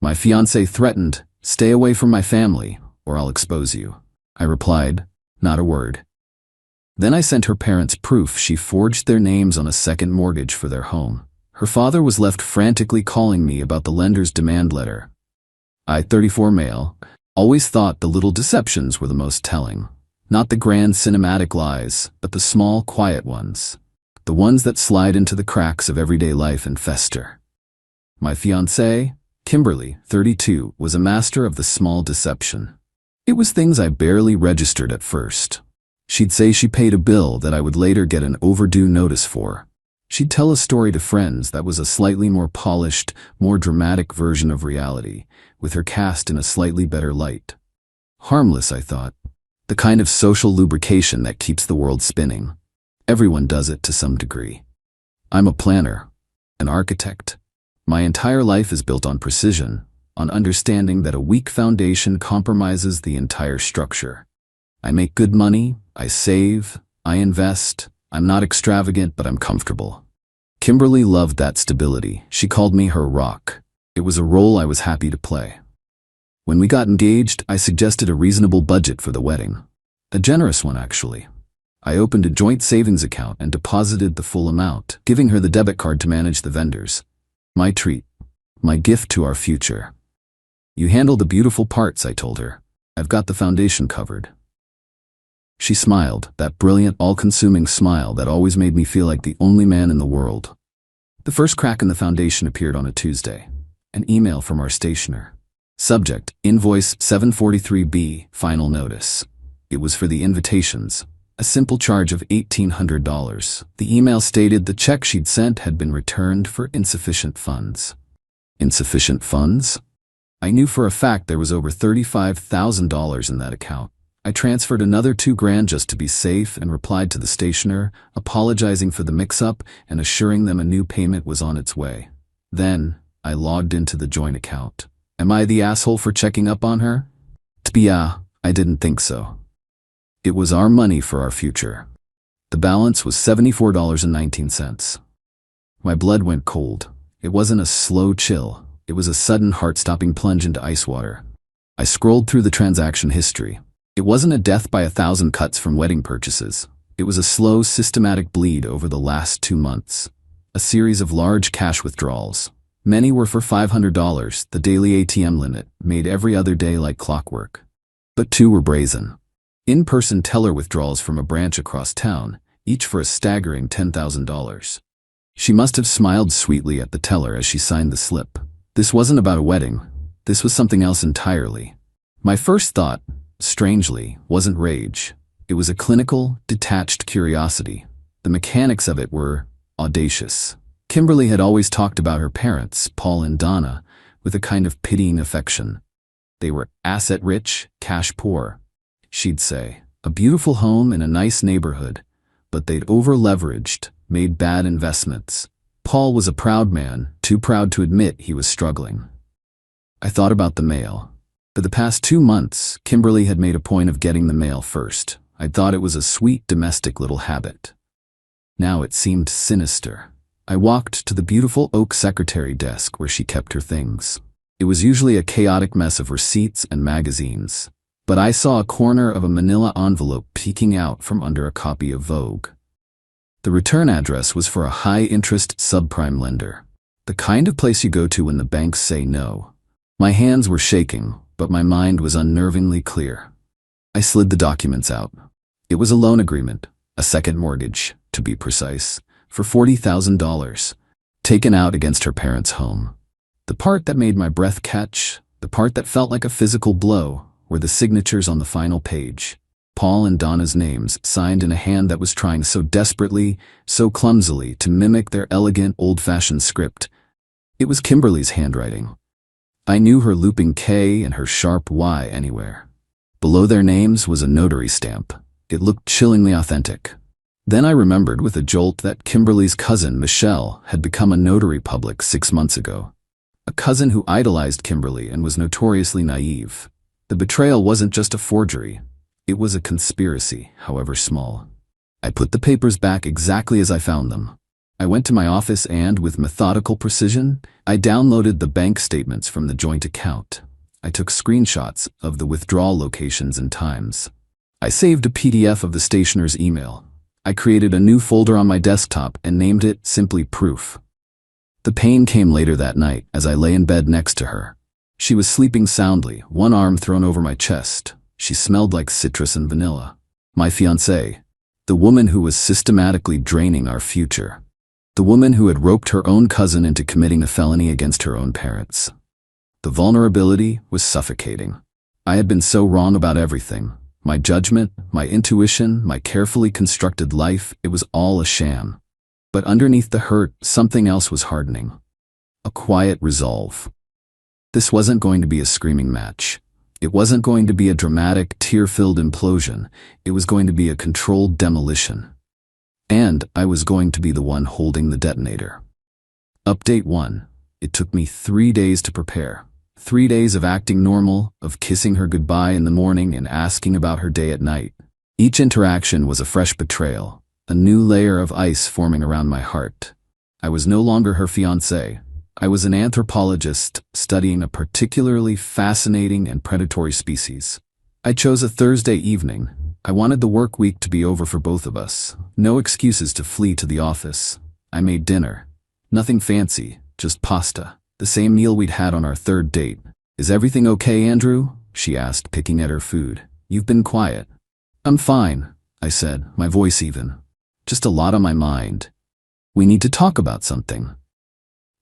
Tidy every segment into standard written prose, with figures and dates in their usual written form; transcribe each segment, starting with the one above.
My fiancé threatened, "Stay away from my family, or I'll expose you." I replied, "Not a word." Then I sent her parents proof she forged their names on a second mortgage for their home. Her father was left frantically calling me about the lender's demand letter. I, 34 male, always thought the little deceptions were the most telling. Not the grand cinematic lies, but the small, quiet ones. The ones that slide into the cracks of everyday life and fester. My fiancée, Kimberly, 32, was a master of the small deception. It was things I barely registered at first. She'd say she paid a bill that I would later get an overdue notice for. She'd tell a story to friends that was a slightly more polished, more dramatic version of reality, with her cast in a slightly better light. Harmless, I thought. The kind of social lubrication that keeps the world spinning. Everyone does it to some degree. I'm a planner, an architect. My entire life is built on precision, on understanding that a weak foundation compromises the entire structure. I make good money, I save, I invest. I'm not extravagant, but I'm comfortable. Kimberly loved that stability. She called me her rock. It was a role I was happy to play. When we got engaged, I suggested a reasonable budget for the wedding. A generous one, actually. I opened a joint savings account and deposited the full amount, giving her the debit card to manage the vendors. My treat. My gift to our future. "You handle the beautiful parts," I told her. "I've got the foundation covered." She smiled, that brilliant, all-consuming smile that always made me feel like the only man in the world. The first crack in the foundation appeared on a Tuesday. An email from our stationer. Subject, Invoice 743B, Final Notice. It was for the invitations. A simple charge of $1,800. The email stated the check she'd sent had been returned for insufficient funds. Insufficient funds? I knew for a fact there was over $35,000 in that account. I transferred another $2,000 just to be safe and replied to the stationer, apologizing for the mix-up and assuring them a new payment was on its way. Then, I logged into the joint account. Am I the asshole for checking up on her? Tbia, I didn't think so. It was our money for our future. The balance was $74.19. My blood went cold. It wasn't a slow chill. It was a sudden heart-stopping plunge into ice water. I scrolled through the transaction history. It wasn't a death by 1,000 cuts from wedding purchases. It was a slow, systematic bleed over the last 2 months. A series of large cash withdrawals. Many were for $500, the daily ATM limit, made every other day like clockwork. But 2 were brazen. In-person teller withdrawals from a branch across town, each for a staggering $10,000. She must have smiled sweetly at the teller as she signed the slip. This wasn't about a wedding. This was something else entirely. My first thought, strangely, wasn't rage. It was a clinical, detached curiosity. The mechanics of it were audacious. Kimberly had always talked about her parents, Paul and Donna, with a kind of pitying affection. They were asset-rich, cash-poor. She'd say, a beautiful home in a nice neighborhood, but they'd over-leveraged, made bad investments. Paul was a proud man, too proud to admit he was struggling. I thought about the mail. For the past 2 months, Kimberly had made a point of getting the mail first. I'd thought it was a sweet domestic little habit. Now it seemed sinister. I walked to the beautiful oak secretary desk where she kept her things. It was usually a chaotic mess of receipts and magazines, but I saw a corner of a manila envelope peeking out from under a copy of Vogue. The return address was for a high-interest subprime lender, the kind of place you go to when the banks say no. My hands were shaking, but my mind was unnervingly clear. I slid the documents out. It was a loan agreement, a second mortgage, to be precise, for $40,000, taken out against her parents' home. The part that made my breath catch, the part that felt like a physical blow, were the signatures on the final page. Paul and Donna's names, signed in a hand that was trying so desperately, so clumsily, to mimic their elegant, old-fashioned script. It was Kimberly's handwriting. I knew her looping K and her sharp Y anywhere. Below their names was a notary stamp. It looked chillingly authentic. Then I remembered with a jolt that Kimberly's cousin, Michelle, had become a notary public 6 months ago. A cousin who idolized Kimberly and was notoriously naive. The betrayal wasn't just a forgery. It was a conspiracy, however small. I put the papers back exactly as I found them. I went to my office and, with methodical precision, I downloaded the bank statements from the joint account. I took screenshots of the withdrawal locations and times. I saved a PDF of the stationer's email. I created a new folder on my desktop and named it simply Proof. The pain came later that night as I lay in bed next to her. She was sleeping soundly, one arm thrown over my chest. She smelled like citrus and vanilla. My fiancée, the woman who was systematically draining our future. The woman who had roped her own cousin into committing a felony against her own parents. The vulnerability was suffocating. I had been so wrong about everything. My judgment, my intuition, my carefully constructed life, it was all a sham. But underneath the hurt, something else was hardening. A quiet resolve. This wasn't going to be a screaming match. It wasn't going to be a dramatic, tear-filled implosion. It was going to be a controlled demolition. And I was going to be the one holding the detonator. Update 1. It took me 3 days to prepare. 3 days of acting normal, of kissing her goodbye in the morning and asking about her day at night. Each interaction was a fresh betrayal, a new layer of ice forming around my heart. I was no longer her fiancé. I was an anthropologist studying a particularly fascinating and predatory species. I chose a Thursday evening. I wanted the work week to be over for both of us. No excuses to flee to the office. I made dinner. Nothing fancy, just pasta. The same meal we'd had on our third date. "Is everything okay, Andrew?" she asked, picking at her food. "You've been quiet." "I'm fine," I said, my voice even. "Just a lot on my mind. We need to talk about something."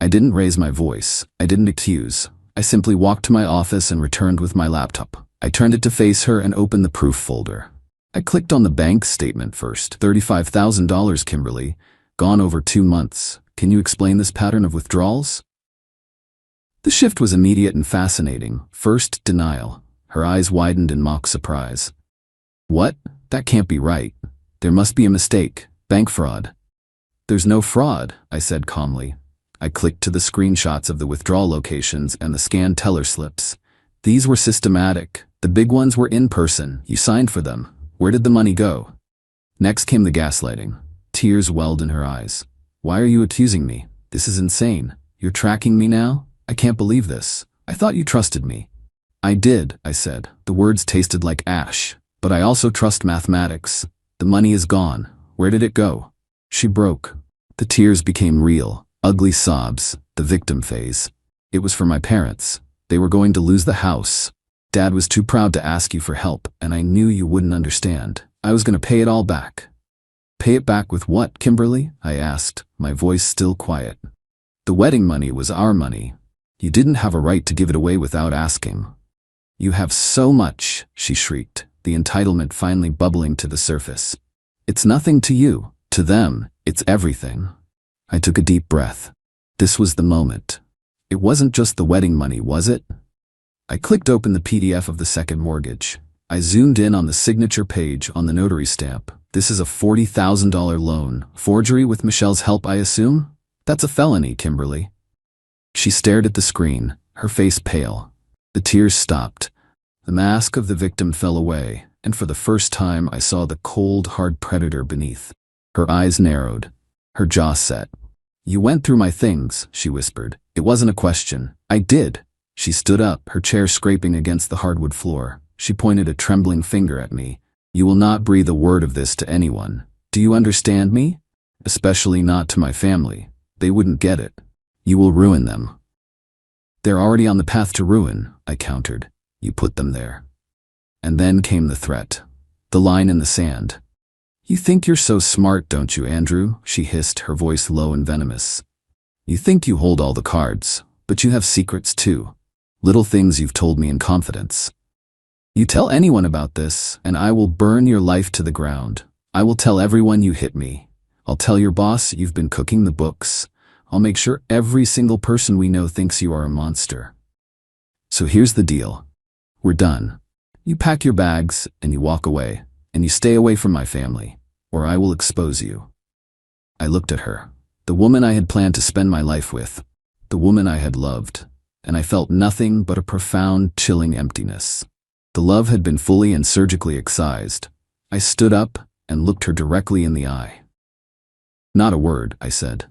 I didn't raise my voice. I didn't accuse. I simply walked to my office and returned with my laptop. I turned it to face her and opened the proof folder. I clicked on the bank statement first. $35,000, Kimberly. Gone over 2 months. Can you explain this pattern of withdrawals? The shift was immediate and fascinating. First, denial. Her eyes widened in mock surprise. "What? That can't be right. There must be a mistake. Bank fraud." "There's no fraud," I said calmly. I clicked to the screenshots of the withdrawal locations and the scanned teller slips. These were systematic. The big ones were in person. You signed for them. Where did the money go? Next came the gaslighting. Tears welled in her eyes. "Why are you accusing me? This is insane. You're tracking me now? I can't believe this. I thought you trusted me." "I did," I said. The words tasted like ash. "But I also trust mathematics. The money is gone. Where did it go?" She broke. The tears became real, ugly sobs, the victim phase. "It was for my parents. They were going to lose the house. Dad was too proud to ask you for help, and I knew you wouldn't understand. I was going to pay it all back." "Pay it back with what, Kimberly?" I asked, my voice still quiet. "The wedding money was our money. You didn't have a right to give it away without asking." "You have so much," she shrieked, the entitlement finally bubbling to the surface. "It's nothing to you. To them, it's everything." I took a deep breath. This was the moment. It wasn't just the wedding money, was it? I clicked open the PDF of the second mortgage. I zoomed in on the signature page on the notary stamp. "This is a $40,000 loan. Forgery with Michelle's help, I assume? That's a felony, Kimberly." She stared at the screen, her face pale. The tears stopped. The mask of the victim fell away, and for the first time I saw the cold, hard predator beneath. Her eyes narrowed. Her jaw set. "You went through my things," she whispered. "It wasn't a question. I did." She stood up, her chair scraping against the hardwood floor. She pointed a trembling finger at me. "You will not breathe a word of this to anyone. Do you understand me? Especially not to my family. They wouldn't get it. You will ruin them." "They're already on the path to ruin," I countered. "You put them there." And then came the threat. The line in the sand. "You think you're so smart, don't you, Andrew?" she hissed, her voice low and venomous. "You think you hold all the cards, but you have secrets too. Little things you've told me in confidence. You tell anyone about this, and I will burn your life to the ground. I will tell everyone you hit me. I'll tell your boss you've been cooking the books. I'll make sure every single person we know thinks you are a monster. So here's the deal. We're done. You pack your bags, and you walk away, and you stay away from my family, or I will expose you." I looked at her, the woman I had planned to spend my life with, the woman I had loved, and I felt nothing but a profound, chilling emptiness. The love had been fully and surgically excised. I stood up and looked her directly in the eye. Not a word, I said.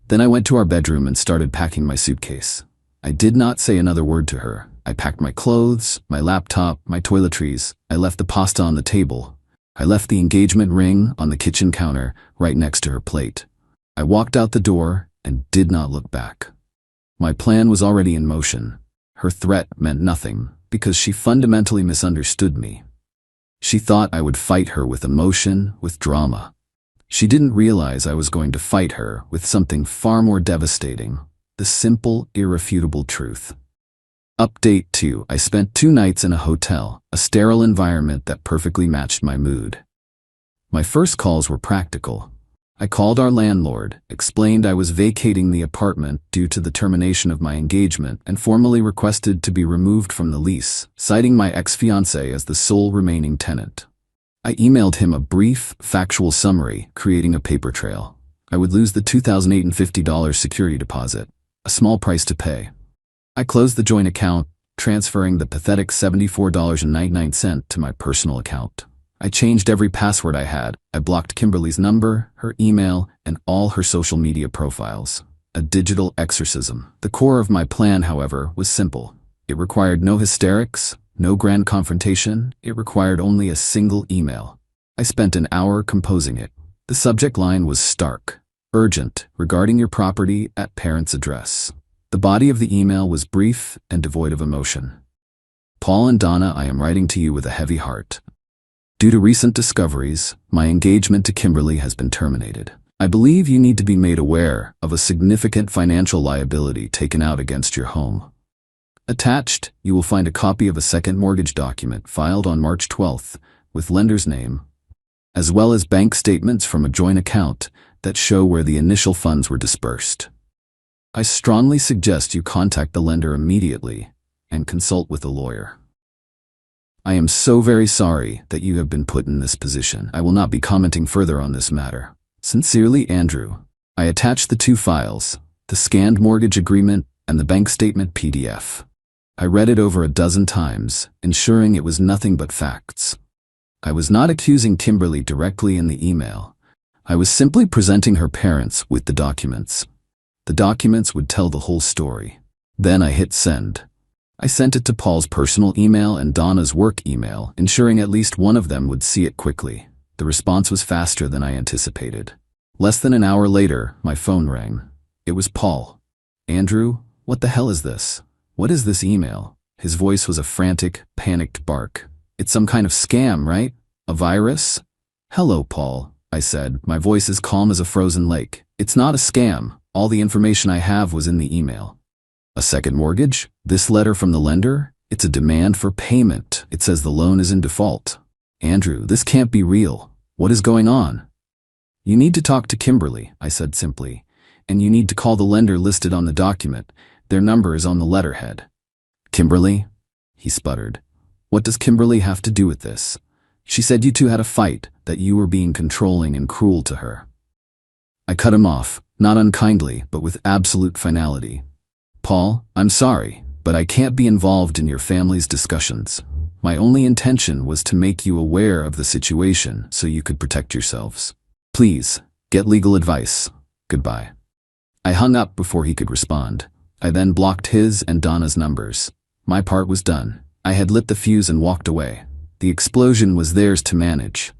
Then I went to our bedroom and started packing my suitcase. I did not say another word to her. I packed my clothes, my laptop, my toiletries. I left the pasta on the table. I left the engagement ring on the kitchen counter right next to her plate. I walked out the door and did not look back. My plan was already in motion. Her threat meant nothing because she fundamentally misunderstood me. She thought I would fight her with emotion, with drama. She didn't realize I was going to fight her with something far more devastating, the simple, irrefutable truth. Update 2. I spent 2 nights in a hotel, a sterile environment that perfectly matched my mood. My first calls were practical. I called our landlord, explained I was vacating the apartment due to the termination of my engagement, and formally requested to be removed from the lease, citing my ex-fiancée as the sole remaining tenant. I emailed him a brief, factual summary, creating a paper trail. I would lose the $2,850 security deposit, a small price to pay. I closed the joint account, transferring the pathetic $74.99 to my personal account. I changed every password I had. I blocked Kimberly's number, her email, and all her social media profiles. A digital exorcism. The core of my plan, however, was simple. It required no hysterics, no grand confrontation. It required only a single email. I spent an hour composing it. The subject line was stark. Urgent, regarding your property at parent's address. The body of the email was brief and devoid of emotion. Paul and Donna, I am writing to you with a heavy heart. Due to recent discoveries, my engagement to Kimberly has been terminated. I believe you need to be made aware of a significant financial liability taken out against your home. Attached, you will find a copy of a second mortgage document filed on March 12th with lender's name, as well as bank statements from a joint account that show where the initial funds were dispersed. I strongly suggest you contact the lender immediately and consult with a lawyer. I am so very sorry that you have been put in this position. I will not be commenting further on this matter. Sincerely, Andrew. I attached the 2 files, the scanned mortgage agreement and the bank statement PDF. I read it over a dozen times, ensuring it was nothing but facts. I was not accusing Kimberly directly in the email. I was simply presenting her parents with the documents. The documents would tell the whole story. Then I hit send. I sent it to Paul's personal email and Donna's work email, ensuring at least one of them would see it quickly. The response was faster than I anticipated. Less than an hour later, my phone rang. It was Paul. Andrew, what the hell is this? What is this email? His voice was a frantic, panicked bark. It's some kind of scam, right? A virus? Hello, Paul, I said, my voice as calm as a frozen lake. It's not a scam. All the information I have was in the email. A second mortgage? This letter from the lender? It's a demand for payment. It says the loan is in default. Andrew, this can't be real. What is going on? You need to talk to Kimberly, I said simply, and you need to call the lender listed on the document. Their number is on the letterhead. Kimberly? He sputtered. What does Kimberly have to do with this? She said you two had a fight, that you were being controlling and cruel to her. I cut him off, not unkindly, but with absolute finality. Paul, I'm sorry, but I can't be involved in your family's discussions. My only intention was to make you aware of the situation so you could protect yourselves. Please, get legal advice. Goodbye. I hung up before he could respond. I then blocked his and Donna's numbers. My part was done. I had lit the fuse and walked away. The explosion was theirs to manage.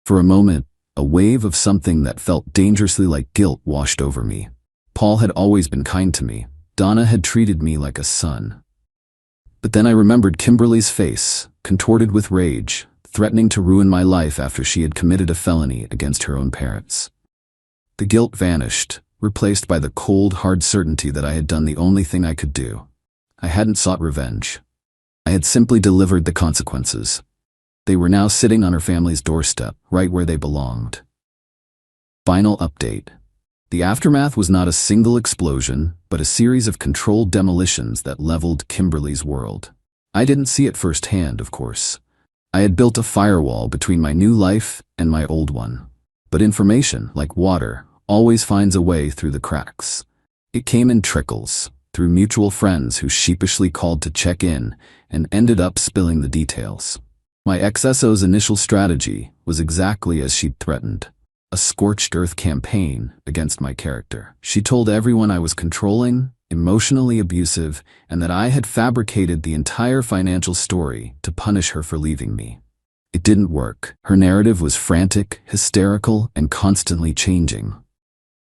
For a moment, a wave of something that felt dangerously like guilt washed over me. Paul had always been kind to me. Donna had treated me like a son. But then I remembered Kimberly's face, contorted with rage, threatening to ruin my life after she had committed a felony against her own parents. The guilt vanished, replaced by the cold, hard certainty that I had done the only thing I could do. I hadn't sought revenge. I had simply delivered the consequences. They were now sitting on her family's doorstep, right where they belonged. Final update. The aftermath was not a single explosion, but a series of controlled demolitions that leveled Kimberly's world. I didn't see it firsthand, of course. I had built a firewall between my new life and my old one. But information, like water, always finds a way through the cracks. It came in trickles, through mutual friends who sheepishly called to check in and ended up spilling the details. My ex-SO's initial strategy was exactly as she'd threatened. a scorched earth campaign against my character. She told everyone I was controlling, emotionally abusive, and that I had fabricated the entire financial story to punish her for leaving me. It didn't work. Her narrative was frantic, hysterical, and constantly changing.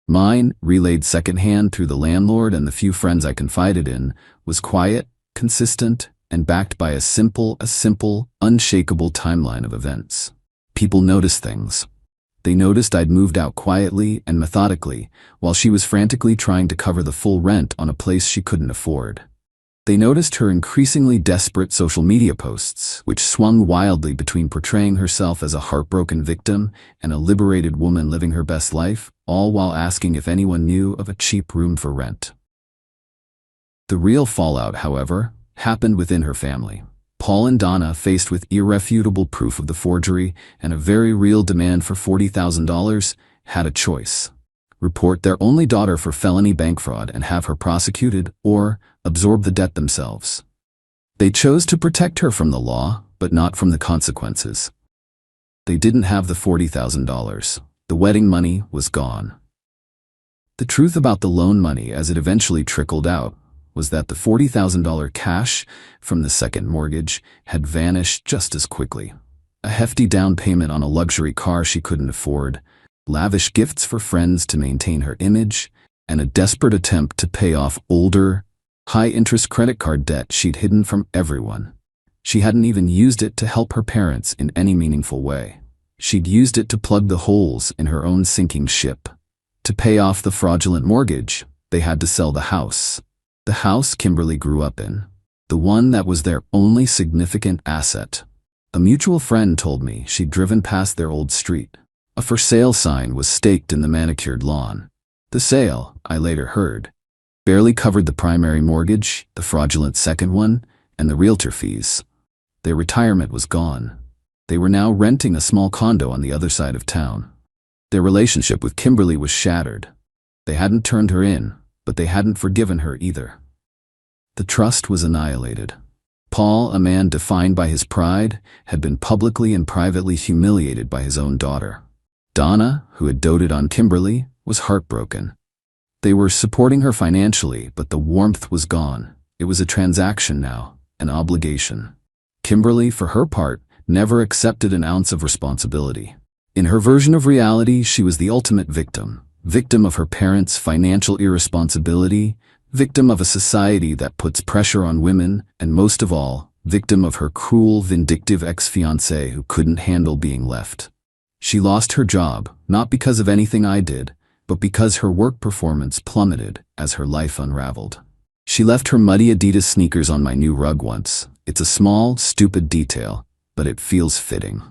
Mine, relayed secondhand through the landlord and the few friends I confided in, was quiet, consistent, and backed by a simple, unshakable timeline of events. People noticed things. They noticed I'd moved out quietly and methodically, while she was frantically trying to cover the full rent on a place she couldn't afford. They noticed her increasingly desperate social media posts, which swung wildly between portraying herself as a heartbroken victim and a liberated woman living her best life, all while asking if anyone knew of a cheap room for rent. The real fallout, however, happened within her family. Paul and Donna, faced with irrefutable proof of the forgery and a very real demand for $40,000, had a choice: report their only daughter for felony bank fraud and have her prosecuted, or absorb the debt themselves. They chose to protect her from the law, but not from the consequences. They didn't have the $40,000. The wedding money was gone. The truth about the loan money, as it eventually trickled out, was that the $40,000 cash from the second mortgage had vanished just as quickly. A hefty down payment on a luxury car she couldn't afford, lavish gifts for friends to maintain her image, and a desperate attempt to pay off older, high-interest credit card debt she'd hidden from everyone. She hadn't even used it to help her parents in any meaningful way. She'd used it to plug the holes in her own sinking ship. To pay off the fraudulent mortgage, they had to sell the house. The house Kimberly grew up in. The one that was their only significant asset. A mutual friend told me she'd driven past their old street. A for sale sign was staked in the manicured lawn. The sale, I later heard, barely covered the primary mortgage, the fraudulent second one, and the realtor fees. Their retirement was gone. They were now renting a small condo on the other side of town. Their relationship with Kimberly was shattered. They hadn't turned her in, but they hadn't forgiven her either. The trust was annihilated. Paul, a man defined by his pride, had been publicly and privately humiliated by his own daughter. Donna, who had doted on Kimberly, was heartbroken. They were supporting her financially, but the warmth was gone. It was a transaction now, an obligation. Kimberly, for her part, never accepted an ounce of responsibility. In her version of reality, she was the ultimate victim. Victim of her parents' financial irresponsibility, victim of a society that puts pressure on women, and most of all, victim of her cruel, vindictive ex-fiancé who couldn't handle being left. She lost her job, not because of anything I did, but because her work performance plummeted as her life unraveled. She left her muddy Adidas sneakers on my new rug once. It's a small, stupid detail, but it feels fitting.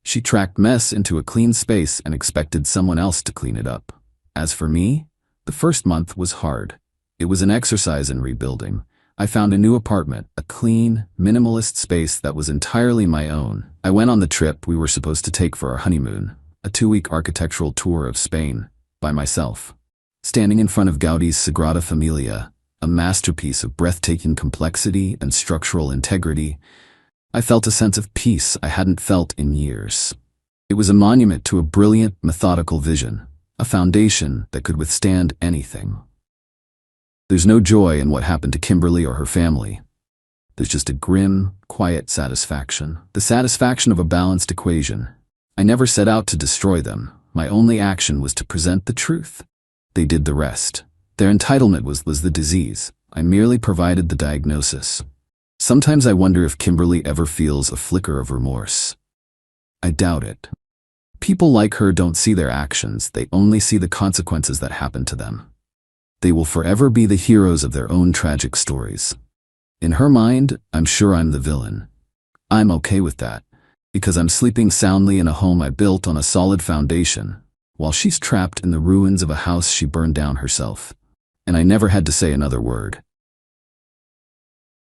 She tracked mess into a clean space and expected someone else to clean it up. As for me, the first month was hard. It was an exercise in rebuilding. I found a new apartment, a clean, minimalist space that was entirely my own. I went on the trip we were supposed to take for our honeymoon, a 2-week architectural tour of Spain, by myself. Standing in front of Gaudi's Sagrada Familia, a masterpiece of breathtaking complexity and structural integrity, I felt a sense of peace I hadn't felt in years. It was a monument to a brilliant, methodical vision, a foundation that could withstand anything. There's no joy in what happened to Kimberly or her family. There's just a grim, quiet satisfaction. The satisfaction of a balanced equation. I never set out to destroy them. My only action was to present the truth. They did the rest. Their entitlement was the disease. I merely provided the diagnosis. Sometimes I wonder if Kimberly ever feels a flicker of remorse. I doubt it. People like her don't see their actions, they only see the consequences that happen to them. They will forever be the heroes of their own tragic stories. In her mind, I'm sure I'm the villain. I'm okay with that, because I'm sleeping soundly in a home I built on a solid foundation, while she's trapped in the ruins of a house she burned down herself. And I never had to say another word.